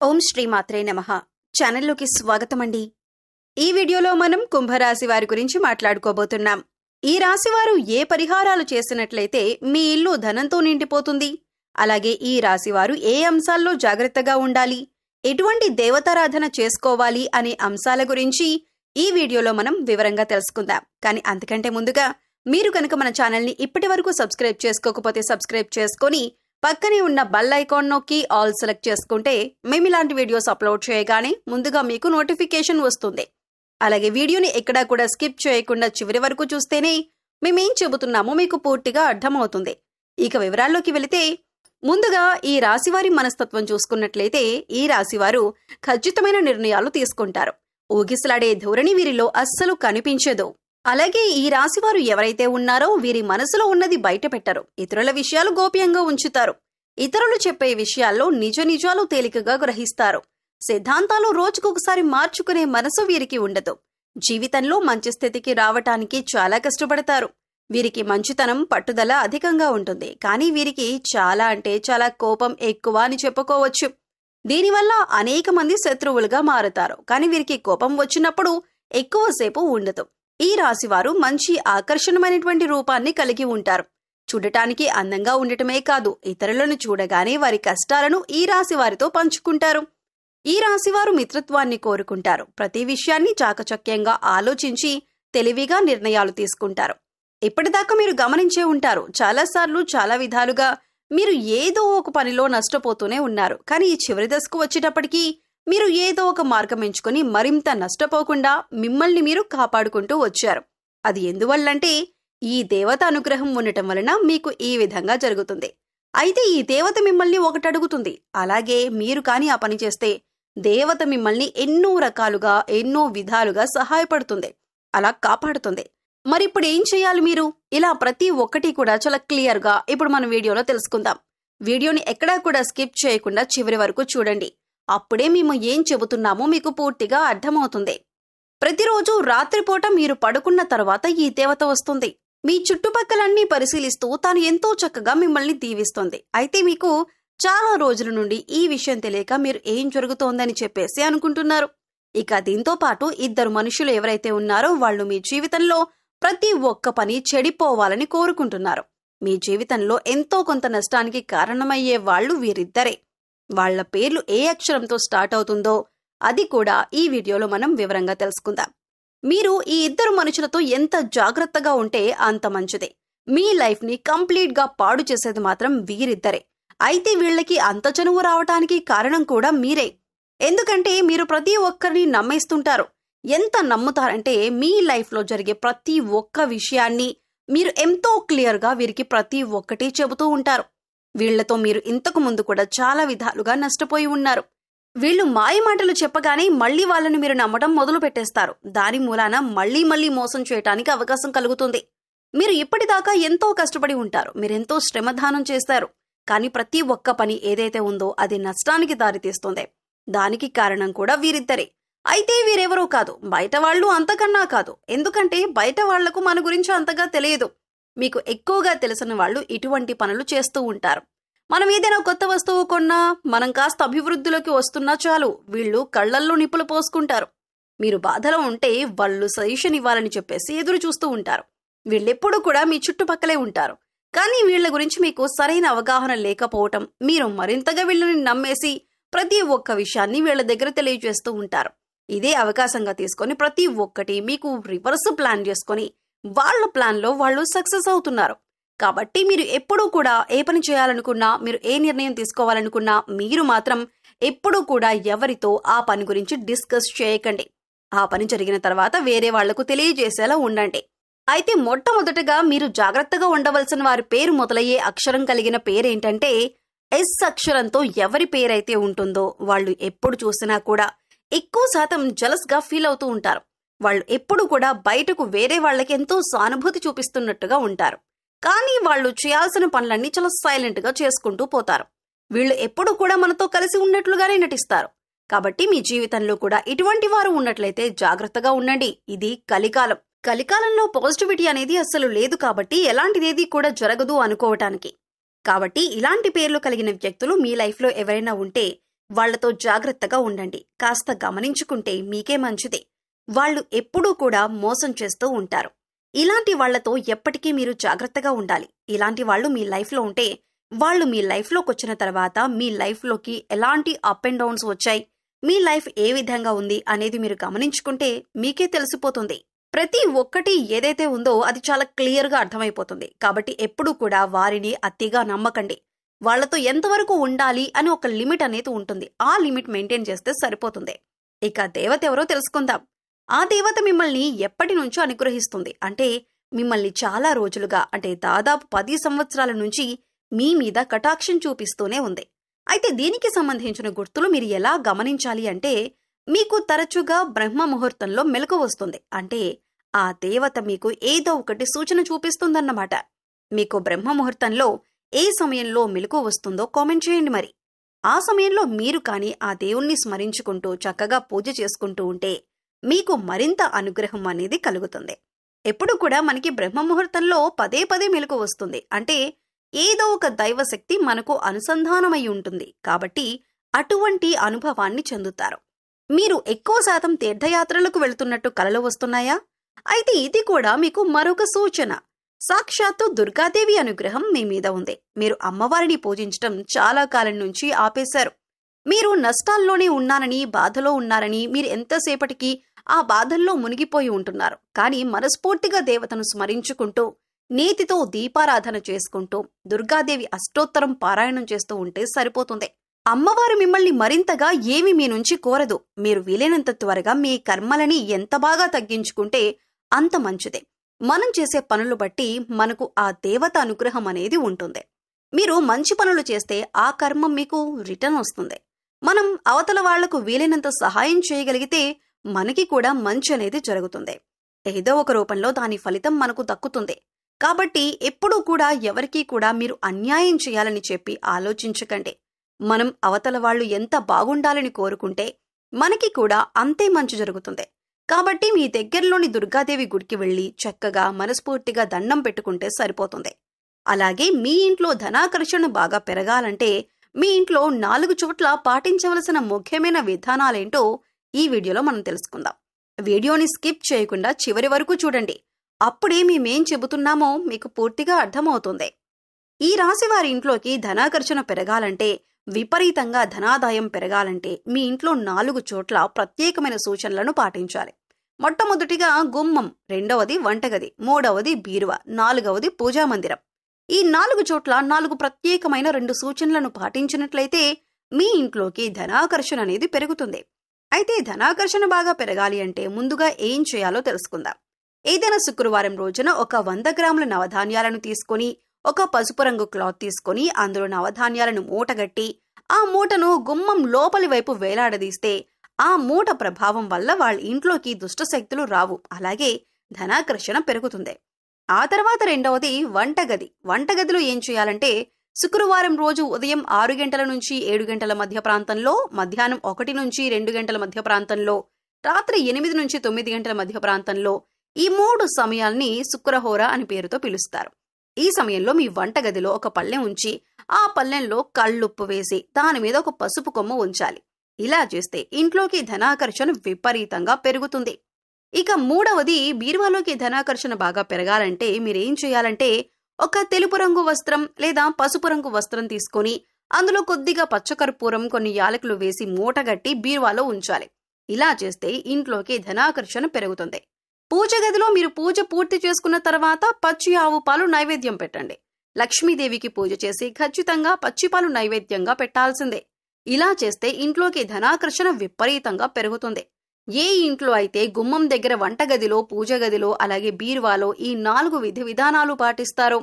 ఓం శ్రీ మాత్రే నమః. ఛానల్లోకి స్వాగతమండి. ఈ వీడియోలో మనం కుంభరాశి వారి గురించి మాట్లాడుకోబోతున్నాం. ఈ రాశివారు ఏ పరిహారాలు చేసినట్లయితే మీ ఇల్లు ధనంతో నిండిపోతుంది, అలాగే ఈ రాశివారు ఏ అంశాల్లో జాగ్రత్తగా ఉండాలి, ఎటువంటి దేవతారాధన చేసుకోవాలి అనే అంశాల గురించి ఈ వీడియోలో మనం వివరంగా తెలుసుకుందాం. కానీ అంతకంటే ముందుగా మీరు కనుక మన ఛానల్ని ఇప్పటి వరకు సబ్స్క్రైబ్ చేసుకోకపోతే సబ్స్క్రైబ్ చేసుకొని పక్కనే ఉన్న బెల్ ఐకాన్ నొక్కి ఆల్ సెలెక్ట్ చేసుకుంటే మేము ఇలాంటి వీడియోస్ అప్లోడ్ చేయగానే ముందుగా మీకు నోటిఫికేషన్ వస్తుంది. అలాగే వీడియోని ఎక్కడా కూడా స్కిప్ చేయకుండా చివరి వరకు చూస్తేనే మేమేం చెబుతున్నామో మీకు పూర్తిగా అర్థమవుతుంది. ఇక వివరాల్లోకి వెళితే ముందుగా ఈ రాశివారి మనస్తత్వం చూసుకున్నట్లయితే ఈ రాశివారు ఖచ్చితమైన నిర్ణయాలు తీసుకుంటారు. ఊగిసలాడే ధోరణి వీరిలో అస్సలు కనిపించదు. అలాగే ఈ రాశివారు ఎవరైతే ఉన్నారో వీరి మనసులో ఉన్నది బయట పెట్టరు. ఇతరుల విషయాలు గోప్యంగా ఉంచుతారు. ఇతరులు చెప్పే విషయాల్లో నిజాలు తేలికగా గ్రహిస్తారు. సిద్ధాంతాలు రోజుకొకసారి మార్చుకునే మనసు వీరికి ఉండదు. జీవితంలో మంచి స్థితికి రావటానికి చాలా కష్టపడతారు. వీరికి మంచితనం, పట్టుదల అధికంగా ఉంటుంది. కానీ వీరికి చాలా కోపం ఎక్కువ అని చెప్పుకోవచ్చు. దీనివల్ల అనేక మంది శత్రువులుగా మారుతారు. కానీ వీరికి కోపం వచ్చినప్పుడు ఎక్కువసేపు ఉండదు. ఈ రాశివారు మంచి ఆకర్షణమైనటువంటి రూపాన్ని కలిగి ఉంటారు. చూడటానికి అందంగా ఉండటమే కాదు, ఇతరులను చూడగానే వారి కష్టాలను ఈ రాశివారితో పంచుకుంటారు. ఈ రాశివారు మిత్రత్వాన్ని కోరుకుంటారు. ప్రతి విషయాన్ని చాకచక్యంగా ఆలోచించి తెలివిగా నిర్ణయాలు తీసుకుంటారు. ఇప్పటిదాకా మీరు గమనించే ఉంటారు, చాలాసార్లు చాలా విధాలుగా మీరు ఏదో ఒక పనిలో నష్టపోతూనే ఉన్నారు. కానీ ఈ చివరి దశకు వచ్చేటప్పటికీ మీరు ఏదో ఒక మార్గం ఎంచుకొని మరింత నష్టపోకుండా మిమ్మల్ని మీరు కాపాడుకుంటూ వచ్చారు. అది ఎందువల్లంటే ఈ దేవత అనుగ్రహం ఉండటం వలన మీకు ఈ విధంగా జరుగుతుంది. అయితే ఈ దేవత మిమ్మల్ని ఒకటి అడుగుతుంది. అలాగే మీరు కాని ఆ పని చేస్తే దేవత మిమ్మల్ని ఎన్నో రకాలుగా ఎన్నో విధాలుగా సహాయపడుతుంది, అలా కాపాడుతుంది. మరి ఇప్పుడు ఏం చేయాలి మీరు? ఇలా ప్రతి ఒక్కటి కూడా చాలా క్లియర్ గా ఇప్పుడు మన వీడియోలో తెలుసుకుందాం. వీడియోని ఎక్కడా కూడా స్కిప్ చేయకుండా చివరి వరకు చూడండి. అప్పుడే మేము ఏం చెబుతున్నామో మీకు పూర్తిగా అర్థమవుతుంది. ప్రతిరోజు రాత్రిపూట మీరు పడుకున్న తర్వాత ఈ దేవత వస్తుంది. మీ చుట్టుపక్కలన్నీ పరిశీలిస్తూ తాను ఎంతో చక్కగా మిమ్మల్ని దీవిస్తుంది. అయితే మీకు చాలా రోజుల నుండి ఈ విషయం తెలియక మీరు ఏం జరుగుతోందని చెప్పేసి అనుకుంటున్నారు. ఇక దీంతో పాటు ఇద్దరు మనుషులు ఎవరైతే ఉన్నారో వాళ్ళు మీ జీవితంలో ప్రతి ఒక్క పని చెడిపోవాలని కోరుకుంటున్నారు. మీ జీవితంలో ఎంతో కొంత నష్టానికి కారణమయ్యే వాళ్ళు వీరిద్దరే. వాళ్ల పేర్లు ఏ అక్షరంతో స్టార్ట్ అవుతుందో అది కూడా ఈ వీడియోలో మనం వివరంగా తెలుసుకుందాం. మీరు ఈ ఇద్దరు మనుషులతో ఎంత జాగ్రత్తగా ఉంటే అంత మంచిదే. మీ లైఫ్ ని కంప్లీట్ గా పాడు చేసేది మాత్రం వీరిద్దరే. అయితే వీళ్ళకి అంత చనువు రావటానికి కారణం కూడా మీరే. ఎందుకంటే మీరు ప్రతి ఒక్కరిని నమ్మేస్తుంటారు. ఎంత నమ్ముతారంటే మీ లైఫ్ లో జరిగే ప్రతి ఒక్క విషయాన్ని మీరు ఎంతో క్లియర్ గా వీరికి ప్రతి ఒక్కటి చెబుతూ ఉంటారు. వీళ్లతో మీరు ఇంతకు ముందు కూడా చాలా విధాలుగా నష్టపోయి ఉన్నారు. వీళ్ళు మాయ మాటలు చెప్పగానే మళ్లీ వాళ్ళని మీరు నమ్మడం మొదలు పెట్టేస్తారు. దాని మూలాన మళ్లీ మోసం చేయటానికి అవకాశం కలుగుతుంది. మీరు ఇప్పటిదాకా ఎంతో కష్టపడి ఉంటారు. మీరెంతో శ్రమదానం చేస్తారు. కానీ ప్రతి ఒక్క పని ఏదైతే ఉందో అది నష్టానికి దారితీస్తుంది. దానికి కారణం కూడా వీరిద్దరే. అయితే వీరెవరో కాదు, బయట వాళ్ళు అంతకన్నా కాదు. ఎందుకంటే బయట వాళ్లకు మన గురించి అంతగా తెలియదు. మీకు ఎక్కువగా తెలిసిన వాళ్ళు ఇటువంటి పనులు చేస్తూ ఉంటారు. మనం ఏదైనా కొత్త వస్తువు కొన్నా, మనం కాస్త అభివృద్ధిలోకి వస్తున్నా చాలు వీళ్ళు కళ్లల్లో నిప్పులు పోసుకుంటారు. మీరు బాధలో ఉంటే వాళ్ళు సజెషన్ ఇవ్వాలని చెప్పేసి ఎదురు చూస్తూ ఉంటారు. వీళ్ళెప్పుడు కూడా మీ చుట్టుపక్కలే ఉంటారు. కానీ వీళ్ల గురించి మీకు సరైన అవగాహన లేకపోవటం, మీరు మరింతగా వీళ్ళని నమ్మేసి ప్రతి ఒక్క విషయాన్ని వీళ్ల దగ్గర తెలియజేస్తూ ఉంటారు. ఇదే అవకాశంగా తీసుకొని ప్రతి ఒక్కటి మీకు రివర్స్ ప్లాన్ చేసుకొని వాళ్ళ ప్లాన్ లో వాళ్ళు సక్సెస్ అవుతున్నారు. కాబట్టి మీరు ఎప్పుడూ కూడా ఏ పని చేయాలనుకున్నా, మీరు ఏ నిర్ణయం తీసుకోవాలనుకున్నా మీరు మాత్రం ఎప్పుడూ కూడా ఎవరితో ఆ పని గురించి డిస్కస్ చేయకండి. ఆ పని జరిగిన తర్వాత వేరే వాళ్లకు తెలియజేసేలా ఉండండి. అయితే మొట్టమొదటగా మీరు జాగ్రత్తగా ఉండవలసిన వారి పేరు మొదలయ్యే అక్షరం కలిగిన పేరేంటంటే ఎస్ అక్షరంతో ఎవరి పేరైతే ఉంటుందో వాళ్ళు ఎప్పుడు చూసినా కూడా ఎక్కువ శాతం జలస్ గా ఫీల్ అవుతూ ఉంటారు. వాళ్ళు ఎప్పుడు కూడా బయటకు వేరే వాళ్ళకి ఎంతో సానుభూతి చూపిస్తున్నట్టుగా ఉంటారు. కానీ వాళ్ళు చేయాల్సిన పనులన్నీ చాలా సైలెంట్ గా చేసుకుంటూ పోతారు. వీళ్ళు ఎప్పుడు కూడా మనతో కలిసి ఉన్నట్లుగానే నటిస్తారు. కాబట్టి మీ జీవితంలో కూడా ఇటువంటి వారు ఉన్నట్లయితే జాగ్రత్తగా ఉండండి. ఇది కలికాలం. కలికాలంలో పాజిటివిటీ అనేది అస్సలు లేదు. కాబట్టి ఎలాంటిదేది కూడా జరగదు అనుకోవటానికి. కాబట్టి ఇలాంటి పేర్లు కలిగిన వ్యక్తులు మీ లైఫ్ లో ఎవరైనా ఉంటే వాళ్లతో జాగ్రత్తగా ఉండండి. కాస్త గమనించుకుంటే మీకే మంచిది. వాళ్ళు ఎప్పుడూ కూడా మోసం చేస్తూ ఉంటారు. ఇలాంటి వాళ్లతో ఎప్పటికీ మీరు జాగ్రత్తగా ఉండాలి. ఇలాంటి వాళ్ళు మీ లైఫ్లో ఉంటే వాళ్ళు మీ లైఫ్లోకి వచ్చిన తర్వాత మీ లైఫ్లోకి ఎలాంటి అప్ అండ్ డౌన్స్ వచ్చాయి, మీ లైఫ్ ఏ విధంగా ఉంది అనేది మీరు గమనించుకుంటే మీకే తెలిసిపోతుంది. ప్రతి ఒక్కటి ఏదైతే ఉందో అది చాలా క్లియర్గా అర్థమైపోతుంది. కాబట్టి ఎప్పుడూ కూడా వారిని అతిగా నమ్మకండి. వాళ్లతో ఎంతవరకు ఉండాలి అని ఒక లిమిట్ అనేది ఉంటుంది. ఆ లిమిట్ మెయింటైన్ చేస్తే సరిపోతుంది. ఇక దేవత ఎవరో తెలుసుకుందాం. ఆ దేవత మిమ్మల్ని ఎప్పటి నుంచో అనుగ్రహిస్తుంది. అంటే మిమ్మల్ని చాలా రోజులుగా, అంటే దాదాపు 10 సంవత్సరాల నుంచి మీ మీద కటాక్షం చూపిస్తూనే ఉంది. అయితే దీనికి సంబంధించిన గుర్తులు మీరు ఎలా గమనించాలి అంటే, మీకు తరచుగా బ్రహ్మ ముహూర్తంలో మెలకు వస్తుంది. అంటే ఆ దేవత మీకు ఏదో ఒకటి సూచన చూపిస్తుందన్నమాట. మీకు బ్రహ్మ ముహూర్తంలో ఏ సమయంలో మెలకు వస్తుందో కామెంట్ చేయండి. మరి ఆ సమయంలో మీరు కానీ ఆ దేవుణ్ణి స్మరించుకుంటూ చక్కగా పూజ చేసుకుంటూ ఉంటే మీకు మరింత అనుగ్రహం అనేది కలుగుతుంది. ఎప్పుడు కూడా మనకి బ్రహ్మ ముహూర్తంలో పదే పదే మెలకు వస్తుంది. అంటే ఏదో ఒక దైవశక్తి మనకు అనుసంధానమై ఉంటుంది. కాబట్టి అటువంటి అనుభవాన్ని చెందుతారు. మీరు ఎక్కువ శాతం తీర్థయాత్రలకు వెళుతున్నట్టు కలలు వస్తున్నాయా? అయితే ఇది కూడా మీకు మరొక సూచన. సాక్షాత్తు దుర్గాదేవి అనుగ్రహం మీ మీద ఉంది. మీరు అమ్మవారిని పూజించటం చాలా కాలం నుంచి ఆపేశారు. మీరు నష్టాల్లోనే ఉన్నారని, బాధలో ఉన్నారని, మీరు ఎంతసేపటికి ఆ బాధల్లో మునిగిపోయి ఉంటున్నారు. కానీ మనస్ఫూర్తిగా దేవతను స్మరించుకుంటూ, నీతితో దీపారాధన చేసుకుంటూ, దుర్గాదేవి అష్టోత్తరం పారాయణం చేస్తూ ఉంటే సరిపోతుంది. అమ్మవారు మిమ్మల్ని మరింతగా ఏమి మీ నుంచి కోరదు. మీరు వీలైనంత త్వరగా మీ కర్మలని ఎంత బాగా తగ్గించుకుంటే అంత మంచిదే. మనం చేసే పనులు బట్టి మనకు ఆ దేవత అనుగ్రహం అనేది ఉంటుంది. మీరు మంచి పనులు చేస్తే ఆ కర్మం మీకు రిటర్న్ వస్తుంది. మనం అవతల వాళ్లకు వీలైనంత సహాయం చేయగలిగితే మనకి కూడా మంచి అనేది జరుగుతుంది. ఏదో ఒక రూపంలో దాని ఫలితం మనకు దక్కుతుంది. కాబట్టి ఎప్పుడూ కూడా ఎవరికీ కూడా మీరు అన్యాయం చేయాలని చెప్పి ఆలోచించకండి. మనం అవతల వాళ్ళు ఎంత బాగుండాలని కోరుకుంటే మనకి కూడా అంతే మంచి జరుగుతుంది. కాబట్టి మీ దగ్గరలోని దుర్గాదేవి గుడికి వెళ్లి చక్కగా మనస్ఫూర్తిగా దండం పెట్టుకుంటే సరిపోతుంది. అలాగే మీ ఇంట్లో ధనాకర్షణ బాగా పెరగాలంటే మీ ఇంట్లో 4 చోట్ల పాటించవలసిన ముఖ్యమైన విధానాలేంటో ఈ వీడియోలో మనం తెలుసుకుందాం. వీడియోని స్కిప్ చేయకుండా చివరి వరకు చూడండి. అప్పుడే మేమేం చెబుతున్నామో మీకు పూర్తిగా అర్థమవుతుంది. ఈ రాశి వారి ఇంట్లోకి ధనాకర్షణ పెరగాలంటే, విపరీతంగా ధనాదాయం పెరగాలంటే మీ ఇంట్లో 4 చోట్ల ప్రత్యేకమైన సూచనలను పాటించాలి. మొట్టమొదటిగా గుమ్మం, రెండవది వంటగది, మూడవది బీరువా, నాలుగవది పూజామందిరం. ఈ 4 చోట్ల 4 ప్రత్యేకమైన 2 సూచనలను పాటించినట్లయితే మీ ఇంట్లోకి ధనాకర్షణ అనేది పెరుగుతుంది. అయితే ధనాకర్షణ బాగా పెరగాలి అంటే ముందుగా ఏం చేయాలో తెలుసుకుందాం. ఏదైనా శుక్రవారం రోజున ఒక 100 గ్రాముల నవధాన్యాలను తీసుకొని, ఒక పసుపు రంగు క్లాత్ తీసుకొని అందులో నవధాన్యాలను మూటగట్టి ఆ మూటను గుమ్మం లోపలి వైపు వేలాడదీస్తే ఆ మూట ప్రభావం వల్ల వాళ్ళ ఇంట్లోకి దుష్టశక్తులు రావు. అలాగే ధనాకర్షణ పెరుగుతుంది. ఆ తర్వాత రెండవది వంటగది. వంటగదిలో ఏం చేయాలంటే శుక్రవారం రోజు ఉదయం 6 గంటల నుంచి 7 గంటల మధ్య ప్రాంతంలో, మధ్యాహ్నం 1 నుంచి 2 గంటల మధ్య ప్రాంతంలో, రాత్రి 8 నుంచి 9 గంటల మధ్య ప్రాంతంలో, ఈ 3 సమయాల్ని శుక్రహోర అని పేరుతో పిలుస్తారు. ఈ సమయంలో మీ వంటగదిలో ఒక పళ్ళెం ఉంచి ఆ పళ్ళెంలో కళ్ళుప్పు వేసి దాని మీద ఒక పసుపు కొమ్మ ఉంచాలి. ఇలా చేస్తే ఇంట్లోకి ధనాకర్షణ విపరీతంగా పెరుగుతుంది. ఇక మూడవది బీరువాలోకి ధనాకర్షణ బాగా పెరగాలంటే మీరేం చేయాలంటే ఒక తెలుపు రంగు వస్త్రం లేదా పసుపు రంగు వస్త్రం తీసుకొని అందులో కొద్దిగా పచ్చకర్పూరం, కొన్ని యాలకులు వేసి మూటగట్టి బీరువాలో ఉంచాలి. ఇలా చేస్తే ఇంట్లోకి ధనాకర్షణ పెరుగుతుంది. పూజ గదిలో మీరు పూజ పూర్తి చేసుకున్న తర్వాత పచ్చి ఆవు పాలు నైవేద్యం పెట్టండి. లక్ష్మీదేవికి పూజ చేసి ఖచ్చితంగా పచ్చిపాలు నైవేద్యంగా పెట్టాల్సిందే. ఇలా చేస్తే ఇంట్లోకి ధనాకర్షణ విపరీతంగా పెరుగుతుంది. ఏ ఇంట్లో అయితే గుమ్మం దగ్గర, వంటగదిలో, పూజ గదిలో, అలాగే బీరువాలో ఈ 4 విధి విధానాలు పాటిస్తారో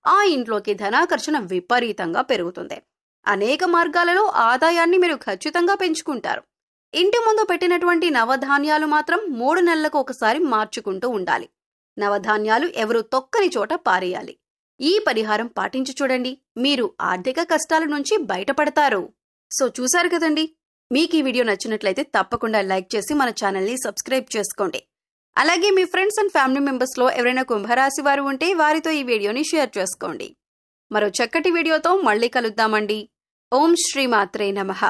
ఆ ఇంట్లోకి ధనాకర్షణ విపరీతంగా పెరుగుతుంది. అనేక మార్గాలలో ఆదాయాన్ని మీరు ఖచ్చితంగా పెంచుకుంటారు. ఇంటి ముందు పెట్టినటువంటి నవధాన్యాలు మాత్రం 3 నెలలకు ఒకసారి మార్చుకుంటూ ఉండాలి. నవధాన్యాలు ఎవరు తొక్కని చోట పారేయాలి. ఈ పరిహారం పాటించి చూడండి, మీరు ఆర్థిక కష్టాల నుంచి బయటపడతారు. సో చూశారు కదండి. మీకు ఈ వీడియో నచ్చినట్లయితే తప్పకుండా లైక్ చేసి మన ఛానల్ని సబ్స్క్రైబ్ చేసుకోండి. అలాగే మీ ఫ్రెండ్స్ అండ్ ఫ్యామిలీ మెంబర్స్లో ఎవరైనా కుంభరాశి వారు ఉంటే వారితో ఈ వీడియోని షేర్ చేసుకోండి. మరో చక్కటి వీడియోతో మళ్ళీ కలుద్దామండి. ఓం శ్రీ మాత్రే నమః.